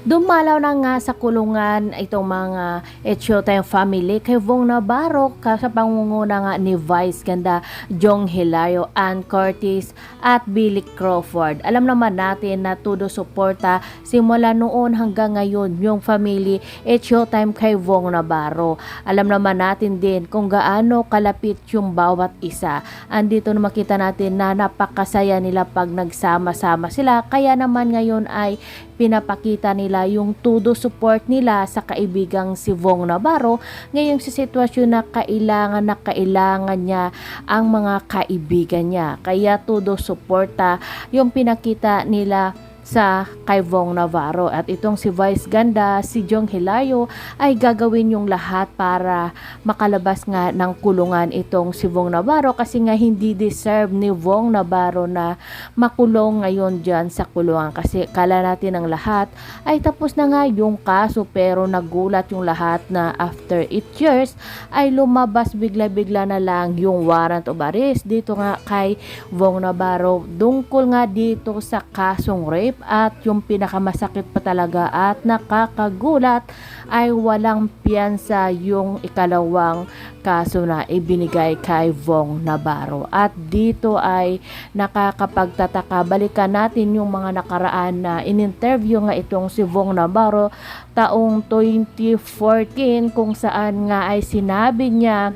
Dumalaw na nga sa kulungan itong mga Echotay family kay Vong Navarro sa pangunguna nga ni Vice Ganda, Jong Hilario, Ann Curtis at Billy Crawford. Alam naman natin na todo suporta simula noon hanggang ngayon yung family Echotay kay Vong Navarro. Alam naman natin din kung gaano kalapit yung bawat isa. Andito na makita natin na napakasaya nila pag nagsama-sama sila. Kaya naman ngayon ay pinapakita nila yung todo support nila sa kaibigang si Vong Navarro ngayong sa sitwasyon na kailangan niya ang mga kaibigan niya. Kaya todo suporta yung pinakita nila sa kay Vong Navarro. At itong si Vice Ganda, si Jong Hilario ay gagawin yung lahat para makalabas nga ng kulungan itong si Vong Navarro kasi nga hindi deserve ni Vong Navarro na makulong ngayon dyan sa kulungan kasi kala natin ang lahat ay tapos na nga yung kaso, pero nagulat yung lahat na after 8 years ay lumabas bigla-bigla na lang yung warrant of arrest dito nga kay Vong Navarro tungkol nga dito sa kasong rape. At yung pinakamasakit pa talaga at nakakagulat ay walang piyansa yung ikalawang kaso na ibinigay kay Vong Navarro. At dito ay nakakapagtataka. Balikan natin yung mga nakaraan na in-interview nga itong si Vong Navarro taong 2014 kung saan nga ay sinabi niya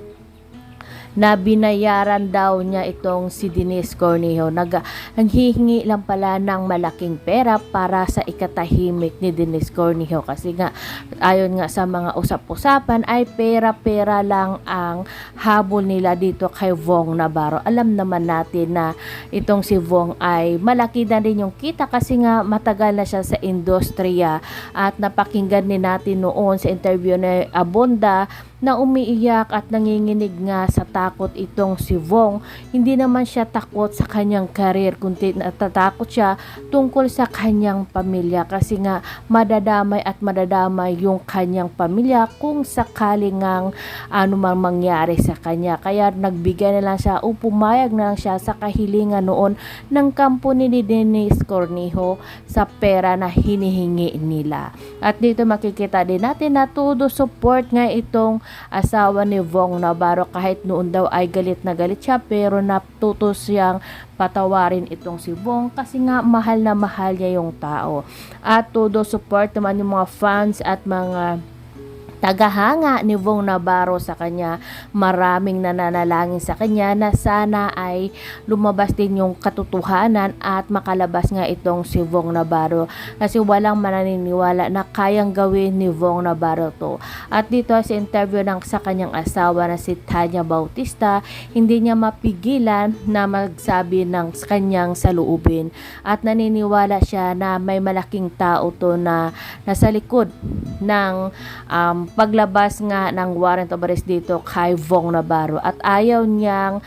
na binayaran daw niya itong si Denise Cornejo. Nanghihingi lang pala ng malaking pera para sa ikatahimik ni Denise Cornejo kasi nga ayon nga sa mga usap-usapan ay pera-pera lang ang habol nila dito kay Vong Navarro. Alam naman natin na itong si Vong ay malaki na rin yung kita kasi nga matagal na siya sa industriya at napakinggan din natin noon sa interview ni Abunda na umiiyak at nanginginig nga sa takot itong si Vong. Hindi naman siya takot sa kanyang karir, kundi natatakot siya tungkol sa kanyang pamilya kasi nga madadamay at madadamay yung kanyang pamilya kung sakaling ngang ano mang mangyari sa kanya. Kaya nagbigay na lang siya o pumayag na lang siya sa kahilingan noon ng company ni Denise Cornejo sa pera na hinihingi nila. At dito makikita din natin na todo support nga itong asawa ni Vong Navarro kahit noon daw ay galit na galit siya, pero natuto siyang patawarin itong si Vong kasi nga mahal na mahal niya yung tao. At todo support naman yung mga fans at mga tagahanga ni Vong Navarro sa kanya. Maraming nananalangin sa kanya na sana ay lumabas din yung katotohanan at makalabas nga itong si Vong Navarro kasi walang mananiniwala na kayang gawin ni Vong Navarro to. At dito sa interview ng sa kanyang asawa na si Tanya Bautista, hindi niya mapigilan na magsabi ng kanyang saloobin at naniniwala siya na may malaking tao to na nasa likod ng paglabas nga ng warrant of arrest dito kay Vong Navarro at ayaw niyang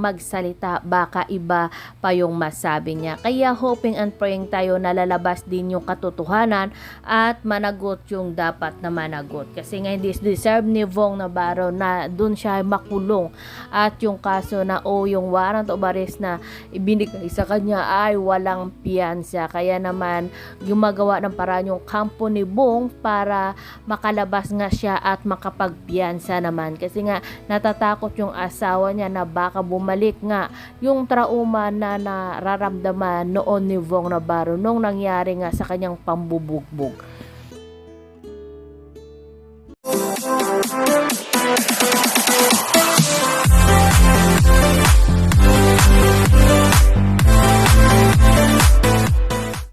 magsalita, baka iba pa yung masabi niya. Kaya hoping and praying tayo na lalabas din yung katotohanan at managot yung dapat na managot. Kasi nga hindi deserve ni Vong Navarro na dun siya makulong at yung kaso na yung warrant of arrest na ibinigay sa kanya ay walang piyansa. Kaya naman gumagawa ng paraan yung kampo ni Vong para makalabas nga siya at makapagpiyansa naman. Kasi nga natatakot yung asawa niya na baka bumalik nga yung trauma na nararamdaman noon ni Vong Navarro nung nangyari nga sa kanyang pambubugbog.